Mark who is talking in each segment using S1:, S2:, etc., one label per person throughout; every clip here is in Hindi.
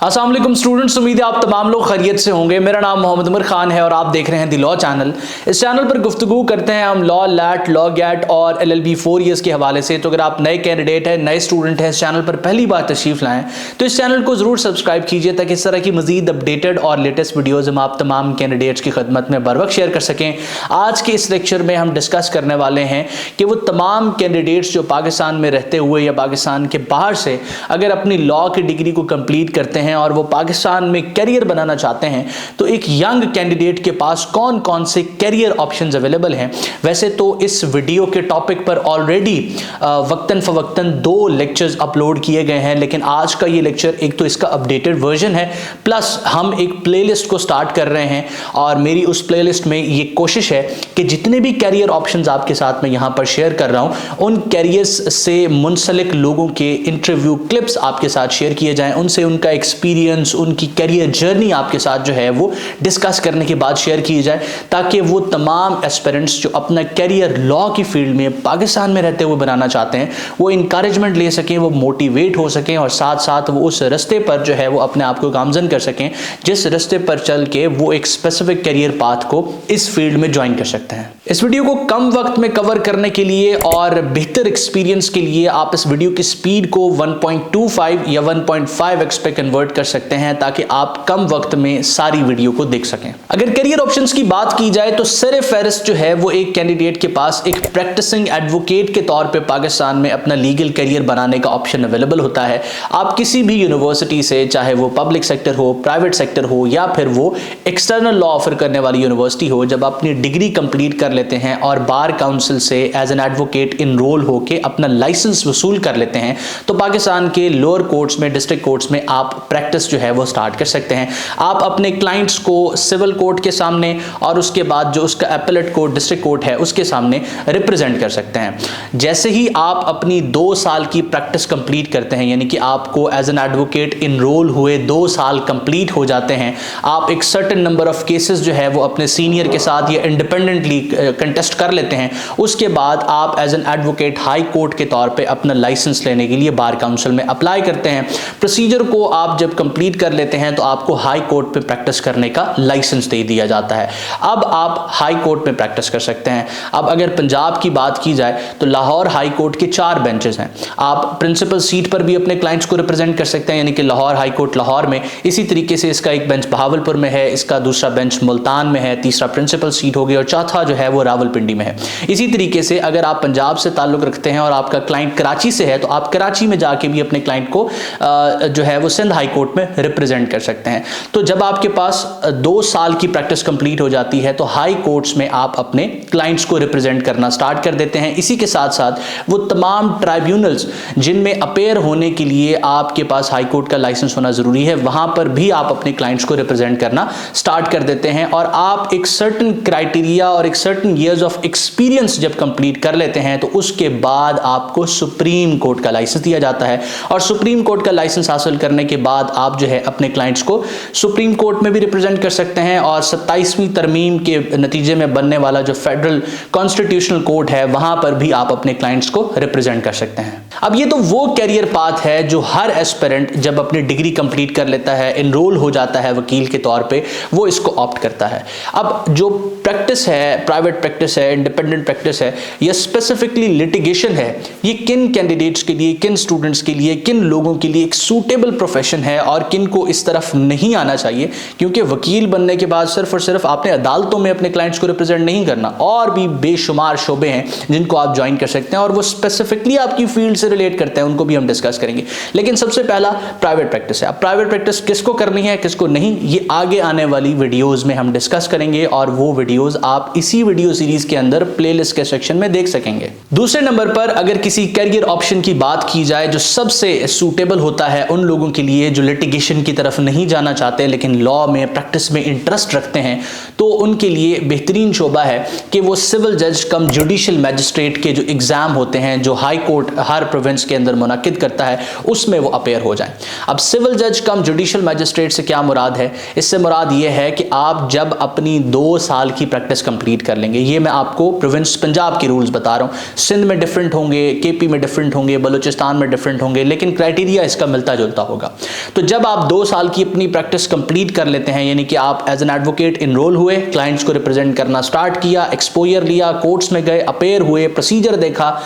S1: अस्सलाम वालेकुम स्टूडेंट्स, उम्मीद है आप तमाम लोग खैरियत से होंगे। मेरा नाम मोहम्मद उमर खान है और आप देख रहे हैं दी लॉ चैनल। इस चैनल पर गुफ्तगू करते हैं हम लॉ, लैट, लॉ गैट और LLB 4 ईयर्स के हवाले से। तो अगर आप नए कैंडिडेट हैं, नए स्टूडेंट हैं, इस चैनल पर पहली बार तशरीफ लाएं तो इस चैनल को जरूर सब्सक्राइब कीजिए ताकि इस तरह की मजीद अपडेटेड और लेटेस्ट वीडियोज़ हम आप तमाम कैंडिडेट्स की खदमत में बर वक्त शेयर कर सकें। आज के इस लेक्चर में हम डिस्कस करने वाले हैं कि वो तमाम कैंडिडेट्स जो पाकिस्तान में रहते हुए या पाकिस्तान के बाहर से अगर अपनी लॉ की डिग्री को कंप्लीट करते हैं और वो पाकिस्तान में करियर बनाना चाहते हैं तो एक यंग कैंडिडेट के पास कौन कौन से करियर ऑप्शंस अवेलेबल हैं। वैसे तो इस वीडियो के टॉपिक पर ऑलरेडी वक्तन फवक्तन 2 लेक्चर्स अपलोड किए गए हैं, लेकिन आज का ये लेक्चर एक तो इसका अपडेटेड वर्जन है, प्लस हम एक प्लेलिस्ट को स्टार्ट कर रहे हैं और मेरी उस प्लेलिस्ट में ये कोशिश है कि जितने भी करियर ऑप्शंस आपके साथ मैं यहां पर शेयर कर रहा हूं उन कैरियर्स से मुंसलिक लोगों के इंटरव्यू क्लिप्स आपके साथ शेयर किए जाएं, उनसे उनका एक्सपीरियंस, उनकी करियर जर्नी आपके साथ जो है वो डिस्कस करने के बाद शेयर की जाए, ताकि वो तमाम एस्पिरेंट्स जो अपना करियर लॉ की फील्ड में पाकिस्तान में रहते हुए बनाना चाहते हैं वो इंकरेजमेंट ले सकें, वो मोटिवेट हो सकें और साथ साथ वो उस रास्ते पर जो है वो अपने आप को गामजन कर सकें जिस रास्ते पर चल के वो एक स्पेसिफिक करियर पाथ को इस फील्ड में ज्वाइन कर सकते हैं। इस वीडियो को कम वक्त में कवर करने के लिए और बेहतर एक्सपीरियंस के लिए आप इस वीडियो की स्पीड को 1.25 या 1.5x पे कन्वर्ट कर सकते हैं ताकि आप कम वक्त में सारी वीडियो को देख सकें। अगर करियर ऑप्शंस की बात की जाए तो सर फहरिस्त जो है वो एक कैंडिडेट के पास एक प्रैक्टिसिंग एडवोकेट के तौर पे पाकिस्तान में अपना लीगल करियर बनाने का ऑप्शन अवेलेबल होता है। आप किसी भी यूनिवर्सिटी से, चाहे वो पब्लिक सेक्टर हो, प्राइवेट सेक्टर हो या फिर वो एक्सटर्नल लॉ ऑफर करने वाली यूनिवर्सिटी हो, जब अपनी डिग्री कंप्लीट कर लेते हैं और बार काउंसिल से एज एन एडवोकेट इनरोल होकर अपना लाइसेंस वसूल कर लेते हैं तो पाकिस्तान के लोअर कोर्ट्स में, डिस्ट्रिक्ट कोर्ट्स में आप प्रैक्टिस जो है वो स्टार्ट कर सकते हैं। आप अपने क्लाइंट्स को सिविल कोर्ट के सामने और उसके बाद जो उसका एपेलेट कोर्ट, डिस्ट्रिक्ट कोर्ट है, उसके सामने रिप्रेजेंट कर सकते हैं। जैसे ही आप अपनी 2 साल की प्रैक्टिस कंप्लीट करते हैं, यानी कि आपको एज एन एडवोकेट इनरोल हुए 2 साल कंप्लीट हो जाते हैं, आप एक सर्टेन नंबर ऑफ केसेस जो है वो अपने सीनियर के साथ या इंडिपेंडेंटली कंटेस्ट कर लेते हैं। उसके बाद आप as an advocate high court के तौर पे अपना लाइसेंस लेने के लिए बार काउंसिल में अप्लाई करते हैं। प्रोसीजर को आप जब कंप्लीट कर लेते हैं तो आपको हाई कोर्ट पे प्रैक्टिस करने का लाइसेंस दे दिया जाता है। अब आप हाई कोर्ट में प्रैक्टिस कर सकते हैं। अब अगर पंजाब की बात की जाए तो लाहौर हाई कोर्ट के 4 बेंचेस हैं। आप प्रिंसिपल सीट पर भी अपने क्लाइंट्स को रिप्रेजेंट कर सकते हैं, यानी कि लाहौर हाई कोर्ट लाहौर में। इसी तरीके से इसका एक बेंच बहावलपुर में है, इसका दूसरा बेंच मुल्तान में है, तीसरा प्रिंसिपल सीट होगी और चौथा जो है वो रावलपिंडी में है। इसी तरीके से अगर आप पंजाब से ताल्लुक रखते हैं और आपका क्लाइंट कराची से है तो आप कराची में जाके भी अपने क्लाइंट को जो है वो सिंध हाई कोर्ट में रिप्रेजेंट कर सकते हैं। तो जब आपके पास 2 साल की प्रैक्टिस कंप्लीट हो जाती है तो हाई कोर्ट्स में आप अपने क्लाइंट्स को रिप्रेजेंट करना स्टार्ट कर देते हैं। इसी के साथ साथ वो तमाम ट्राइब्यूनल्स जिनमें अपेयर होने के लिए आपके पास हाई कोर्ट का लाइसेंस होना जरूरी है, वहां पर भी आप अपने क्लाइंट्स को रिप्रेजेंट करना स्टार्ट कर देते हैं और आप एक सर्टेन क्राइटेरिया और एक सर्टेन ईयर्स ऑफ एक्सपीरियंस जब कंप्लीट कर लेते हैं तो उसके बाद आपको सुप्रीम कोर्ट का लाइसेंस दिया जाता है और सुप्रीम कोर्ट का लाइसेंस हासिल करने के बाद आप जो है अपने क्लाइंट्स को सुप्रीम कोर्ट में भी रिप्रेजेंट कर सकते हैं और 27वीं तरमीम के नतीजे में बनने वाला जो फेडरल कॉन्स्टिट्यूशनल कोर्ट है वहां पर भी आप अपने क्लाइंट्स को रिप्रेजेंट कर सकते हैं। अब ये तो वो कैरियर पाथ है जो हर एस्पिरेंट जब अपनी डिग्री कंप्लीट कर लेता है, इनरोल हो जाता है वकील के तौर पे, वो इसको ऑप्ट करता है। अब जो प्रैक्टिस है, प्राइवेट प्रैक्टिस है, इंडिपेंडेंट प्रैक्टिस है या स्पेसिफिकली लिटिगेशन है, ये किन कैंडिडेट्स के लिए, किन स्टूडेंट्स के लिए, किन लोगों के लिए एक सूटेबल प्रोफेशन है और किन को इस तरफ नहीं आना चाहिए, क्योंकि वकील बनने के बाद सिर्फ और सिर्फ आपने अदालतों में अपने क्लाइंट्स को रिप्रेजेंट नहीं करना, और भी बेशुमार शोबे हैं जिनको आप ज्वाइन कर सकते हैं और वो स्पेसिफिकली आपकी फील्ड से रिलेट करते हैं, उनको भी हम डिस्कस करेंगे। लेकिन सबसे पहला प्राइवेट प्रैक्टिस है। अब प्राइवेट प्रैक्टिस किसको करनी है, किसको नहीं, ये आगे आने वाली वीडियोस में हम डिस्कस करेंगे और वो वीडियोस आप इसी वीडियो सीरीज के अंदर प्लेलिस्ट के सेक्शन में देख सकेंगे। दूसरे नंबर पर अगर किसी करियर ऑप्शन की बात की जाए जो सबसे सूटेबल होता है उन लोगों के लिए जो लिटिगेशन की तरफ नहीं जाना चाहते लेकिन लॉ में, प्रैक्टिस में इंटरेस्ट रखते हैं, तो उनके लिए बेहतरीन शोबा है कि वो सिविल जज कम जुडिशियल मैजिस्ट्रेट के जो एग्जाम होते हैं जो हाई कोर्ट हर प्रोविंस के अंदर मुनक्किद करता है उसमें वो अपेयर हो जाएं। अब सिविल जज कम जुडिशियल मैजिस्ट्रेट से क्या मुराद है? इससे मुराद ये है कि आप जब अपनी 2 साल की प्रैक्टिस कंप्लीट कर लेंगे, ये मैं आपको प्रोविंस पंजाब के रूल्स बता रहा हूँ, सिंध में डिफरेंट होंगे, केपी में डिफरेंट होंगे, बलूचिस्तान में डिफरेंट होंगे, लेकिन क्राइटेरिया इसका मिलता जुलता होगा। तो जब आप 2 साल की अपनी प्रैक्टिस कंप्लीट कर लेते हैं, यानी कि आप एज एन एडवोकेट इनरोल हुए, क्लाइंट्स को रिप्रेजेंट करना स्टार्ट किया, एक्सपोजर लिया, कोर्ट्स में गए, अपेयर हुए, प्रोसीजर देखा,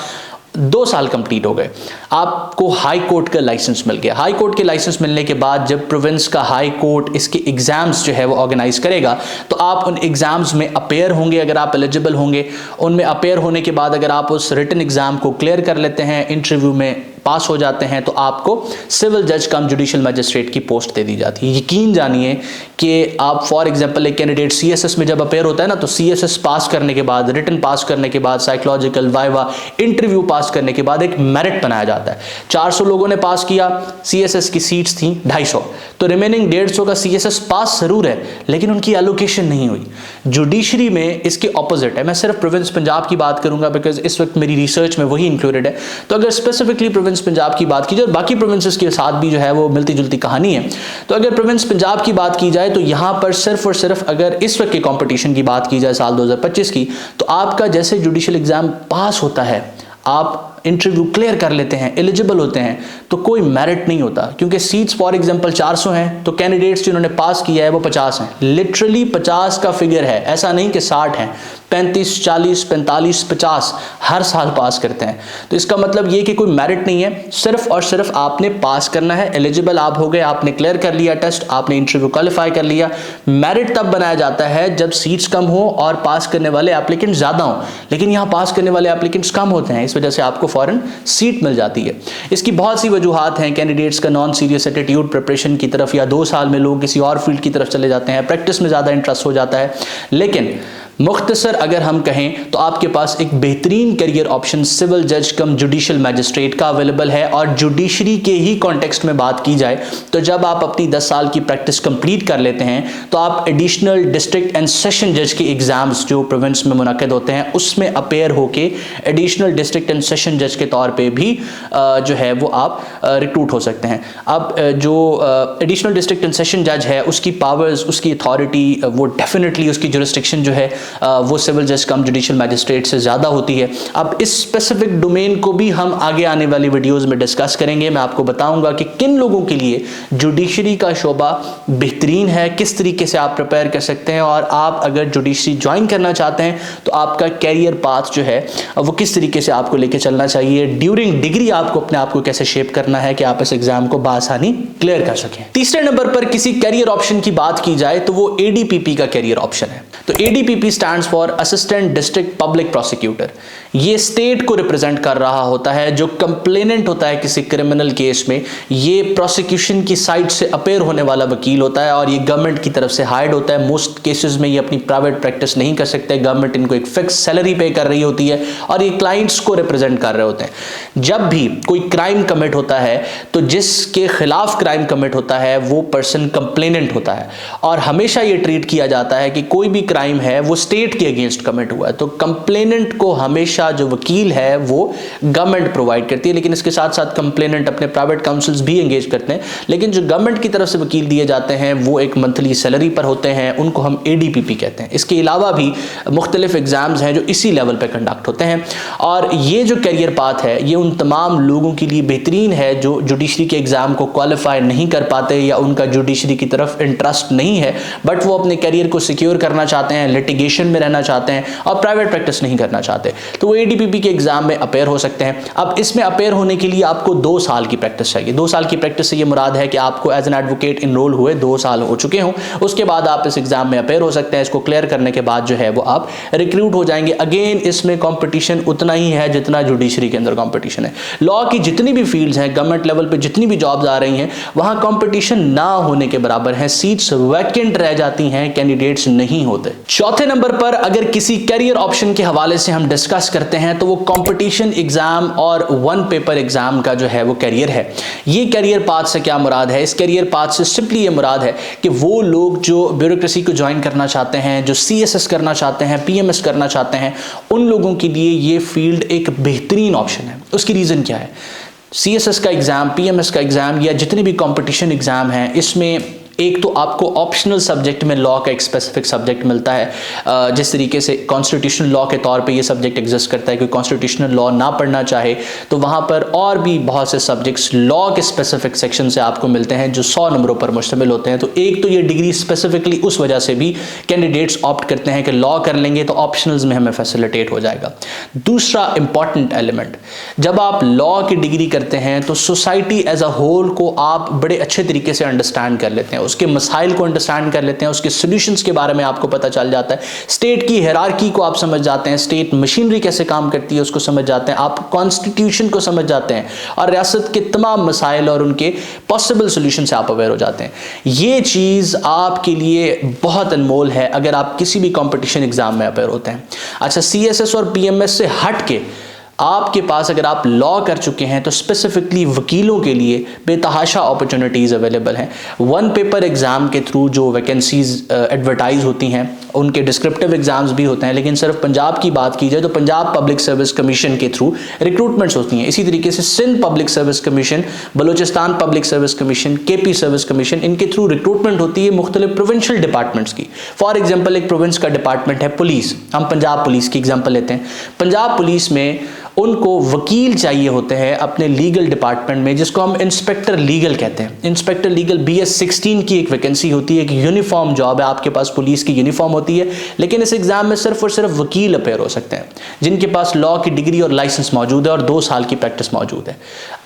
S1: 2 साल कंप्लीट हो गए, आपको हाई कोर्ट का लाइसेंस मिल गया। हाई कोर्ट के लाइसेंस मिलने के बाद जब प्रोविंस का हाई कोर्ट इसके एग्जाम्स जो है वो ऑर्गेनाइज करेगा, तो आप उन एग्जाम्स में अपेयर होंगे अगर आप एलिजिबल होंगे। उनमें अपेयर होने के बाद अगर आप उस रिटन एग्जाम को क्लियर कर लेते हैं, इंटरव्यू में पास हो जाते हैं, तो आपको सिविल जज कम जुडिशियल मैजिस्ट्रेट की पोस्ट दे दी जाती है। यकीन जानिए कि आप फॉर एग्जांपल एक कैंडिडेट सीएसएस में जब अपेयर होता है ना, तो सीएसएस पास करने के बाद, रिटन पास करने के बाद, साइकोलॉजिकल, वाइवा, इंटरव्यू पास करने के बाद एक मेरिट बनाया जाता है। 400 लोगों ने पास किया, सीएसएस की सीट्स थी 250, तो रिमेनिंग 150 का सीएसएस पास जरूर है लेकिन उनकी एलोकेशन नहीं हुई। जुडिशरी में इसके ऑपोजिट है। मैं सिर्फ प्रोविंस पंजाब की बात करूंगा बिकॉज इस वक्त मेरी रिसर्च में वही इंक्लूडेड है। तो अगर स्पेसिफिकली प्रोविंस पंजाब की बात की जाए और बाकी प्रोविंसेस के साथ भी जो है वो मिलती जुलती कहानी है, तो अगर प्रोविंस पंजाब की बात की जाए तो यहां पर सिर्फ और सिर्फ अगर इस वक्त के कंपटीशन की बात की जाए साल 2025 की, तो आपका जैसे जुडिशियल एग्जाम पास होता है, आप इंटरव्यू क्लियर कर लेते हैं, एलिजिबल होते हैं, तो कोई मेरिट नहीं होता क्योंकि सीट्स फॉर एग्जांपल 400 हैं, तो कैंडिडेट्स जिन्होंने पास किया है वो 50 हैं। लिटरली 50 का फिगर है, ऐसा नहीं कि 60 हैं। 35, 40, 45, 50 हर साल पास करते हैं। तो इसका मतलब ये कि कोई मेरिट नहीं है, सिर्फ और सिर्फ आपने पास करना है, एलिजिबल आप हो गए, आपने क्लियर कर लिया टेस्ट, आपने इंटरव्यू क्वालिफाई कर लिया। मेरिट तब बनाया जाता है जब सीट्स कम हो और पास करने वाले एप्लीकेंट्स ज्यादा हों, लेकिन यहाँ पास करने वाले एप्लीकेंट्स कम होते हैं, इस वजह से आपको फॉरन सीट मिल जाती है। इसकी बहुत सी वजूहात हैं, कैंडिडेट्स का नॉन सीरियस एटीट्यूड प्रिपरेशन की तरफ, या 2 साल में लोग किसी और फील्ड की तरफ चले जाते हैं, प्रैक्टिस में ज्यादा इंटरेस्ट हो जाता है। लेकिन मुख्तसर अगर हम कहें तो आपके पास एक बेहतरीन करियर ऑप्शन सिविल जज कम जुडिशियल मैजिस्ट्रेट का अवेलेबल है। और जुडिशरी के ही कॉन्टेक्स्ट में बात की जाए तो जब आप अपनी 10 साल की प्रैक्टिस कंप्लीट कर लेते हैं तो आप एडिशनल डिस्ट्रिक्ट एंड सेशन जज के एग्जाम्स जो प्रोविंस में मुनक्किद होते हैं उसमें अपेयर होके एडिशनल डिस्ट्रिक्ट एंड सेशन जज के तौर पे भी जो है वो आप रिक्रूट हो सकते हैं। अब जो एडिशनल डिस्ट्रिक्ट एंड सेशन जज है उसकी पावर्स, उसकी अथॉरिटी, वो डेफिनेटली उसकी जुरिस्डिक्शन जो है वो सिविल जज कम जुडिशियल मैजिस्ट्रेट से ज़्यादा होती है। अब इस स्पेसिफिक डोमेन को भी हम आगे आने वाली वीडियोस में डिस्कस करेंगे। मैं आपको बताऊंगा कि किन लोगों के लिए जुडिशरी का शोबा बेहतरीन है, किस तरीके से आप प्रिपेयर कर सकते हैं, और आप अगर जुडिशरी ज्वाइन करना चाहते हैं तो आपका कैरियर पाथ जो है वो किस तरीके से आपको लेके चलना चाहिए। ड्यूरिंग डिग्री आपको अपने आप को कैसे शेप करना है कि आप इस एग्जाम को बासानी क्लियर कर सकें। तीसरे नंबर पर किसी कैरियर ऑप्शन की बात की जाए तो वो एडीपीपी का कैरियर ऑप्शन है। तो ADPP stands for assistant district public prosecutor. ये स्टेट को रिप्रेजेंट कर रहा होता है। जो कंप्लेनेंट होता है किसी क्रिमिनल केस में, ये प्रोसिक्यूशन की साइड से अपेयर होने वाला वकील होता है और ये गवर्नमेंट की तरफ से हायर्ड होता है। मोस्ट केसेस में ये अपनी प्राइवेट प्रैक्टिस नहीं कर सकते, गवर्नमेंट इनको एक फिक्स सैलरी पे कर रही होती है और ये क्लाइंट्स को रिप्रेजेंट कर रहे होते हैं। जब भी कोई क्राइम कमिट होता है तो जिसके खिलाफ क्राइम कमिट होता है वो पर्सन कंप्लेनेंट होता है, और हमेशा ये ट्रीट किया जाता है कि कोई भी क्राइम है वो स्टेट के अगेंस्ट कमिट हुआ है तो कंप्लेनेंट को हमेशा जो वकील है वो गवर्नमेंट प्रोवाइड करती है। लेकिन इसके साथ साथ कंप्लेनेंट अपने प्राइवेट काउंसिल्स भी एंगेज करते हैं, लेकिन जो गवर्नमेंट की तरफ से वकील दिए जाते हैं वो एक मंथली सैलरी पर होते हैं, उनको हम एडीपीपी कहते हैं। इसके अलावा भी मुख्तलिफ एग्जाम्स हैं जो इसी लेवल पर कंडक्ट होते हैं, और ये जो करियर पाथ है ये उन तमाम लोगों के लिए बेहतरीन है जो जुडिशरी के एग्जाम को क्वालिफाई नहीं कर पाते या उनका जुडिशरी की तरफ इंटरेस्ट नहीं है, बट वो अपने करियर को सिक्योर करना चाहते हैं, लिटिगेशन में रहना चाहते हैं और प्राइवेट प्रैक्टिस नहीं करना चाहते, तो वो एडीपीपी के एग्जाम में अपेयर हो सकते हैं। अब इसमें अपेयर होने के लिए आपको 2 साल की प्रैक्टिस चाहिए। 2 साल की प्रैक्टिस से ये मुराद है कि आपको एज एन एडवोकेट इनरोल हुए 2 साल हो चुके हों, उसके बाद आप इस एग्जाम में अपेयर हो सकते हैं। इसको क्लियर करने के बाद जो है वो आप रिक्रूट हो जाएंगे। अगेन इसमें कंपटीशन उतना ही है जितना जुडिशरी के अंदर कंपटीशन है। लॉ की जितनी भी फील्ड्स हैं, गवर्नमेंट लेवल पे जितनी भी जॉब्स आ रही हैं, वहां कंपटीशन ना होने के बराबर है। सीट्स वैकेंट रह जाती हैं, कैंडिडेट्स नहीं होते। चौथे नंबर नंबर पर अगर किसी करियर ऑप्शन के हवाले से हम डिस्कस करते हैं तो वो कंपटीशन एग्जाम और वन पेपर एग्जाम का जो है वो करियर है। ये करियर पाथ से क्या मुराद है? इस करियर पाथ से सिंपली ये मुराद है कि वो लोग जो ब्यूरोक्रेसी को ज्वाइन करना चाहते हैं, जो CSS करना चाहते हैं, PMS करना चाहते हैं, उन लोगों के लिए ये फील्ड एक बेहतरीन ऑप्शन है। उसकी रीज़न क्या है? CSS का एग्ज़ाम, PMS का एग्ज़ाम या जितने भी कंपटीशन एग्ज़ाम हैं, इसमें एक तो आपको ऑप्शनल सब्जेक्ट में लॉ का एक स्पेसिफिक सब्जेक्ट मिलता है। जिस तरीके से कॉन्स्टिट्यूशनल लॉ के तौर पे ये सब्जेक्ट एग्जिस्ट करता है, कोई कॉन्स्टिट्यूशनल लॉ ना पढ़ना चाहे तो वहाँ पर और भी बहुत से सब्जेक्ट्स लॉ के स्पेसिफिक सेक्शन से आपको मिलते हैं जो 100 नंबरों पर मुश्तमिल होते हैं। तो एक तो ये डिग्री स्पेसिफिकली उस वजह से भी कैंडिडेट्स ऑप्ट करते हैं कि लॉ कर लेंगे तो ऑप्शनल्स में हमें फैसिलिटेट हो जाएगा। दूसरा इंपॉर्टेंट एलिमेंट, जब आप लॉ की डिग्री करते हैं तो सोसाइटी एज अ होल को आप बड़े अच्छे तरीके से अंडरस्टैंड कर लेते हैं, उसके मसाइल को अंडरस्टैंड कर लेते हैं, उसके सॉल्यूशंस के बारे में आपको पता चल जाता है, स्टेट की हायरार्की को आप समझ जाते हैं, स्टेट मशीनरी कैसे काम करती है उसको समझ जाते हैं, आप कॉन्स्टिट्यूशन को समझ जाते हैं और रियासत के तमाम मसाइल और उनके पॉसिबल सॉल्यूशन से आप अवेयर हो जाते हैं। ये चीज़ आपके लिए बहुत अनमोल है अगर आप किसी भी कॉम्पिटिशन एग्जाम में अवेयर होते हैं। अच्छा, CSS और PMS से हट के आपके पास अगर आप लॉ कर चुके हैं तो स्पेसिफिकली वकीलों के लिए बेतहाशा अपॉर्चुनिटीज़ अवेलेबल हैं। वन पेपर एग्ज़ाम के थ्रू जो वैकेंसीज़ एडवर्टाइज होती हैं, उनके डिस्क्रिप्टिव एग्जाम्स भी होते हैं, लेकिन सिर्फ पंजाब की बात की जाए तो पंजाब पब्लिक सर्विस कमीशन के थ्रू रिक्रूटमेंट्स होती हैं। इसी तरीके से Sindh public service commission, Balochistan public service commission, KP service commission, इनके थ्रू रिक्रूटमेंट होती है मुख्तलिफ प्रोविंशियल डिपार्टमेंट्स की। फॉर एग्जाम्पल, एक प्रोविंस का डिपार्टमेंट है पुलिस, हम पंजाब पुलिस की एग्जाम्पल लेते हैं। पंजाब पुलिस में उनको वकील चाहिए होते हैं अपने लीगल डिपार्टमेंट में, जिसको हम इंस्पेक्टर लीगल कहते हैं। इंस्पेक्टर लीगल BS 16 की एक वैकेंसी होती है, एक यूनिफॉर्म जॉब है, आपके पास पुलिस की यूनिफॉर्म होती है, लेकिन इस एग्जाम में सिर्फ और सिर्फ वकील अपेयर हो सकते हैं जिनके पास लॉ की डिग्री और लाइसेंस मौजूद है और 2 साल की प्रैक्टिस मौजूद है।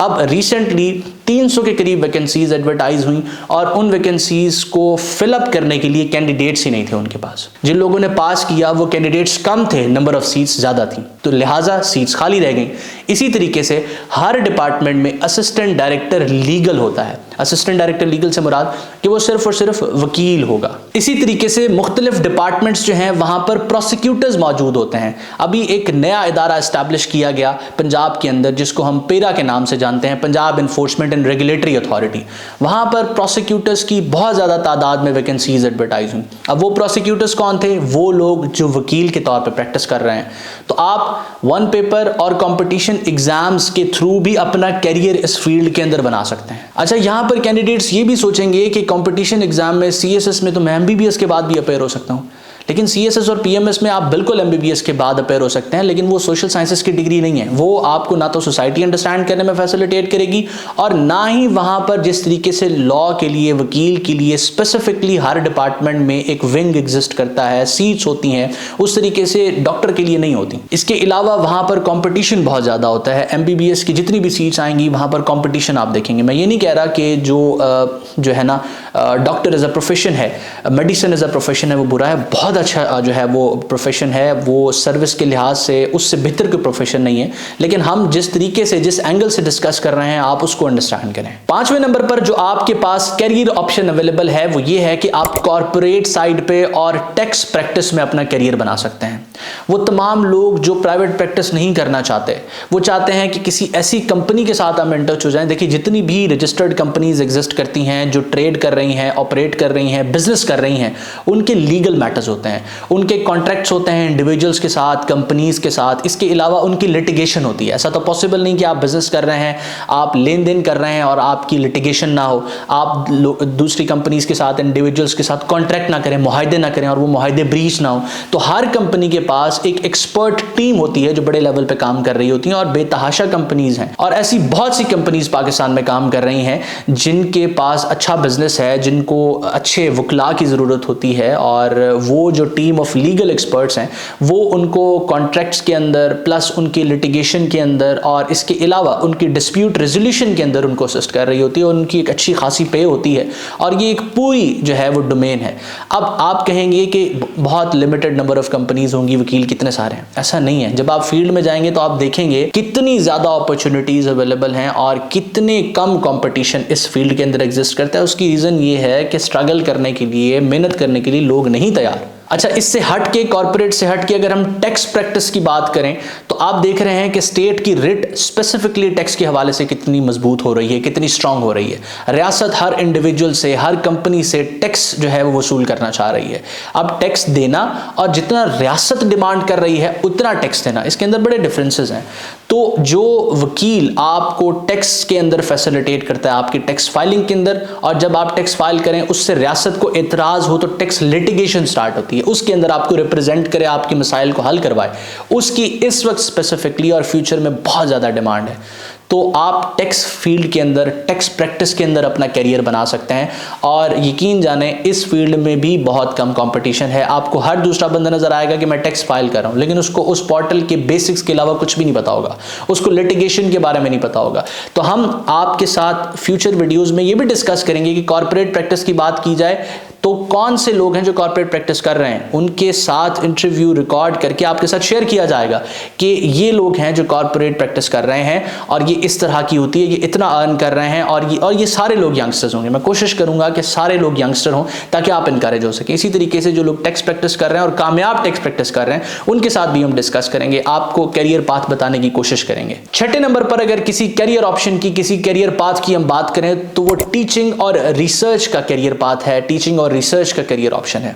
S1: अब रिसेंटली 300 के करीब वैकेंसीज एडवर्टाइज हुई और उन वैकेंसीज को फिलअप करने के लिए कैंडिडेट्स ही नहीं थे उनके पास। जिन लोगों ने पास किया वो कैंडिडेट्स कम थे, नंबर ऑफ सीट्स ज्यादा थी, तो लिहाजा सीट्स खाली रह गई। इसी तरीके से हर डिपार्टमेंट में असिस्टेंट डायरेक्टर लीगल होता है। असिस्टेंट डायरेक्टर लीगल से मुराद कि वो सिर्फ और सिर्फ वकील होगा। इसी तरीके से मुख्तलिफ डिपार्टमेंट्स जो हैं वहां पर प्रोसिक्यूटर्स मौजूद होते हैं। अभी एक नया इदारा एस्टैब्लिश किया गया पंजाब के अंदर जिसको हम पेरा के नाम से जानते हैं, Punjab enforcement and regulatory authority. वहां पर प्रोसिक्यूटर्स की बहुत ज्यादा तादाद में वैकेंसीज एडवर्टाइज हुई। अब वो प्रोसिक्यूटर्स कौन थे? वो लोग जो वकील के तौर पर प्रैक्टिस कर रहे हैं। तो आप वन पेपर और कंपटीशन एग्जाम्स के थ्रू भी अपना करियर इस फील्ड के अंदर बना सकते हैं। अच्छा, यहां पर कैंडिडेट्स ये भी सोचेंगे कि कंपटीशन एग्जाम में CSS में तो मैं MBBS के बाद भी अपेयर हो सकता हूं, लेकिन CSS और PMS में आप बिल्कुल MBBS के बाद अपेयर हो सकते हैं, लेकिन वो सोशल साइंसेस की डिग्री नहीं है। वो आपको ना तो सोसाइटी अंडरस्टैंड करने में फैसिलिटेट करेगी और ना ही वहां पर जिस तरीके से लॉ के लिए, वकील के लिए स्पेसिफिकली हर डिपार्टमेंट में एक विंग एग्जिस्ट करता है, सीट्स होती हैं, उस तरीके से डॉक्टर के लिए नहीं होती। इसके अलावा वहां पर कॉम्पिटिशन बहुत ज्यादा होता है। MBBS की जितनी भी सीट्स आएंगी वहां पर कॉम्पिटिशन आप देखेंगे। मैं ये नहीं कह रहा कि जो है ना डॉक्टर एज अ प्रोफेशन है, मेडिसिन एज अ प्रोफेशन है वो बुरा है, बहुत अच्छा जो है वो प्रोफेशन है, वो सर्विस के लिहाज से उससे बेहतर कोई प्रोफेशन नहीं है, लेकिन हम जिस तरीके से, जिस एंगल से डिस्कस कर रहे हैं आप उसको अंडरस्टैंड करें। 5वें नंबर पर जो आपके पास कैरियर ऑप्शन अवेलेबल है वो ये है कि आप कॉर्पोरेट साइड पे और टैक्स प्रैक्टिस में अपना कैरियर बना सकते हैं। वो तमाम लोग जो प्राइवेट प्रैक्टिस नहीं करना चाहते, वो चाहते हैं कि किसी ऐसी कंपनी के साथ हम इन टच हो जाएं। देखिए, जितनी भी रजिस्टर्ड कंपनीज एग्जिस्ट करती हैं, जो ट्रेड कर रही हैं, ऑपरेट कर रही हैं, बिजनेस कर रही हैं, उनके लीगल मैटर्स होते हैं, उनके कॉन्ट्रैक्ट्स होते हैं इंडिविजुअल्स के साथ, कंपनीज के साथ। इसके अलावा उनकी लिटिगेशन होती है। ऐसा तो पॉसिबल नहीं कि आप बिजनेस कर रहे हैं, आप लेन देन कर रहे हैं और आपकी लिटिगेशन ना हो, आप दूसरी कंपनीज के साथ, इंडिविजुअल्स के साथ कॉन्ट्रैक्ट ना करें, मुआहदे ना करें और वो मुआहदे ब्रीच ना हो। तो हर कंपनी के पास एक एक्सपर्ट टीम होती है जो बड़े लेवल पे काम कर रही होती है और बेतहाशा कंपनीज हैं और ऐसी बहुत सी कंपनीज पाकिस्तान में काम कर रही हैं जिनके पास अच्छा बिजनेस है, जिनको अच्छे वकला की ज़रूरत होती है और वो जो टीम ऑफ लीगल एक्सपर्ट्स हैं वो उनको कॉन्ट्रैक्ट्स के अंदर प्लस उनकी लिटिगेशन के अंदर और इसके अलावा उनकी डिस्प्यूट रेजोल्यूशन के अंदर उनको असिस्ट कर रही होती है। उनकी एक अच्छी खासी पे होती है और ये एक पूरी जो है वो डोमेन है। अब आप कहेंगे कि बहुत लिमिटेड नंबर ऑफ कंपनीज होंगी, वकील कितने सारे हैं। ऐसा नहीं है। जब आप फील्ड में जाएंगे तो आप देखेंगे कितनी ज़्यादा अपॉर्चुनिटीज़ अवेलेबल हैं और कितने कम कंपटीशन इस फील्ड के अंदर एग्जिस्ट करता है। उसकी रीज़न ये है कि स्ट्रगल करने के लिए, मेहनत करने के लिए लोग नहीं तैयार। अच्छा, इससे हट के, कॉर्पोरेट से हट के अगर हम टैक्स प्रैक्टिस की बात करें तो आप देख रहे हैं कि स्टेट की रिट स्पेसिफिकली टैक्स के हवाले से कितनी मजबूत हो रही है, कितनी स्ट्रांग हो रही है। रियासत हर इंडिविजुअल से, हर कंपनी से टैक्स जो है वो वसूल करना चाह रही है। अब टैक्स देना और जितना रियासत डिमांड कर रही है उतना टैक्स देना, इसके अंदर बड़े डिफरेंसेस हैं। तो जो वकील आपको टैक्स के अंदर फैसिलिटेट करता है आपकी टैक्स फाइलिंग के अंदर, और जब आप टैक्स फाइल करें उससे रियासत को एतराज हो तो टैक्स लिटिगेशन स्टार्ट होती है, उसके अंदर आपको रिप्रेजेंट करे, आपके मसाइल को हल करवाए, उसकी इस वक्त स्पेसिफिकली और फ्यूचर में बहुत ज़्यादा डिमांड है। तो आप टैक्स फील्ड के अंदर, टैक्स प्रैक्टिस के अंदर अपना करियर बना सकते हैं। और यकीन जाने इस फील्ड में भी बहुत कम कंपटीशन है। आपको हर दूसरा बंदा नजर आएगा कि मैं टैक्स फाइल कर रहा हूं, लेकिन उसको उस पोर्टल के बेसिक्स के अलावा कुछ भी नहीं पता होगा, उसको लिटिगेशन के बारे में नहीं पता होगा। तो हम आपके साथ फ्यूचर वीडियोज में ये भी डिस्कस करेंगे कि कॉर्पोरेट प्रैक्टिस की बात की जाए तो कौन से लोग हैं जो कॉर्पोरेट प्रैक्टिस कर रहे हैं, उनके साथ इंटरव्यू रिकॉर्ड करके आपके साथ शेयर किया जाएगा कि ये लोग हैं जो कॉर्पोरेट प्रैक्टिस कर रहे हैं और ये इस तरह की होती है, ये इतना अर्न कर रहे हैं, और ये सारे लोग यंगस्टर्स होंगे। मैं कोशिश करूंगा कि सारे लोग यंगस्टर हों ताकि आप इनकरेज हो सके। इसी तरीके से जो लोग टैक्स प्रैक्टिस कर रहे हैं और कामयाब टैक्स प्रैक्टिस कर रहे हैं उनके साथ भी हम डिस्कस करेंगे, आपको कैरियर पाथ बताने की कोशिश करेंगे। छठे नंबर पर अगर किसी कैरियर ऑप्शन की, किसी कैरियर पाथ की हम बात करें तो वो टीचिंग और रिसर्च का कैरियर पाथ है, टीचिंग और रिसर्च का कैरियर ऑप्शन है।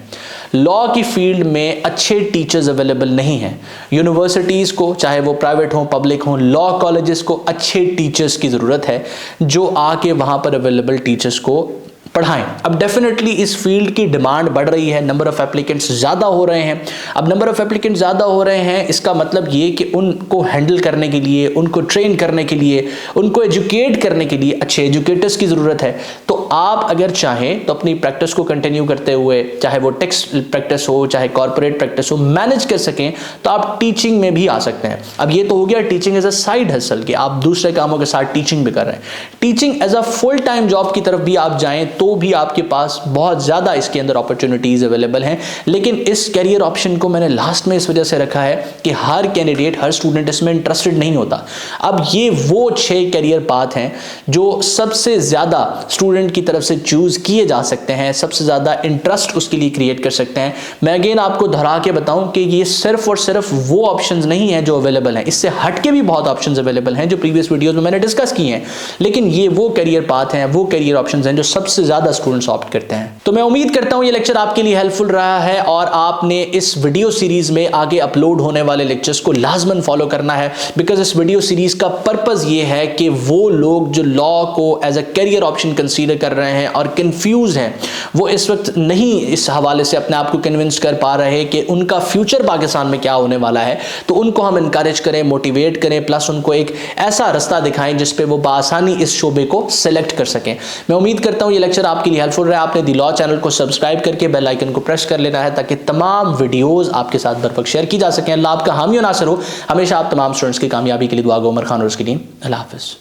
S1: लॉ की फील्ड में अच्छे टीचर्स अवेलेबल नहीं हैं। यूनिवर्सिटीज को, चाहे वो प्राइवेट हो पब्लिक हो, लॉ कॉलेजेस को अच्छे टीचर्स की जरूरत है जो आके वहां पर अवेलेबल टीचर्स को पढ़ाएं। अब डेफिनेटली इस फील्ड की डिमांड बढ़ रही है, नंबर ऑफ एप्लीकेंट्स ज़्यादा हो रहे हैं। अब नंबर ऑफ एप्लीकेंट्स ज़्यादा हो रहे हैं, इसका मतलब ये कि उनको हैंडल करने के लिए, उनको ट्रेन करने के लिए, उनको एजुकेट करने के लिए अच्छे एजुकेटर्स की ज़रूरत है। तो आप अगर चाहें तो अपनी प्रैक्टिस को कंटिन्यू करते हुए, चाहे वो टैक्स प्रैक्टिस हो, चाहे कॉर्पोरेट प्रैक्टिस हो, मैनेज कर सकें तो आप टीचिंग में भी आ सकते हैं। अब ये तो हो गया teaching as a side hustle कि आप दूसरे कामों के साथ टीचिंग भी कर रहे हैं। Teaching as a full time job की तरफ भी आप जाएं तो भी आपके पास बहुत ज़्यादा इसके अंदर अपॉर्चुनिटीज़ अवेलेबल हैं। लेकिन इस कैरियर ऑप्शन को मैंने लास्ट में इस वजह से रखा है कि हर कैंडिडेट, हर स्टूडेंट इसमें इंटरेस्टेड नहीं होता। अब ये वो 6 कैरियर पाथ हैं जो सबसे ज़्यादा स्टूडेंट की तरफ से चूज़ किए जा सकते हैं, सबसे ज़्यादा इंटरेस्ट उसके लिए क्रिएट कर सकते हैं। मैं अगेन आपको दोहरा के बताऊं कि ये सिर्फ और सिर्फ वो ऑप्शंस नहीं हैं जो अवेलेबल हैं, इससे हटके भी बहुत ऑप्शंस अवेलेबल हैं जो प्रीवियस वीडियोस में मैंने डिस्कस किए हैं। लेकिन ये वो कैरियर पाथ हैं, वो कैरियर ऑप्शंस हैं जो सबसे ज़्यादा स्टूडेंट्स ऑप्ट करते हैं। तो मैं उम्मीद करता हूं ये लेक्चर आपके लिए हेल्पफुल रहा है और आपने इस वीडियो सीरीज में आगे अपलोड होने वाले लेक्चर्स को लाजमन फॉलो करना है, बिकॉज इस वीडियो सीरीज का पर्पस ये है कि वो लोग जो लॉ को as a career option consider कर रहे हैं और कंफ्यूज हैं, वो इस वक्त नहीं इस हवाले से अपने आप को कन्विंस कर पा रहे कि उनका फ्यूचर पाकिस्तान में क्या होने वाला है, तो उनको हम इनकरेज करें, मोटिवेट करें, प्लस उनको एक ऐसा रास्ता दिखाएं जिस पे वो बासानी इस शोबे को सिलेक्ट कर सकें। मैं उम्मीद करता हूं ये लेक्चर आपके लिए हेल्पफुल रहा। आपने दी लॉ चैनल को सब्सक्राइब करके बेल आइकन को प्रेस कर लेना है ताकि तमाम वीडियोस आपके साथ बर वक्त शेयर की जा सकें। अल्लाह आपका हामी और नासिर हो। हमेशा आप तमाम स्टूडेंट्स की कामयाबी के लिए दुआ गो। उमर खान और उसकी टीम। अल्लाह हाफिज़।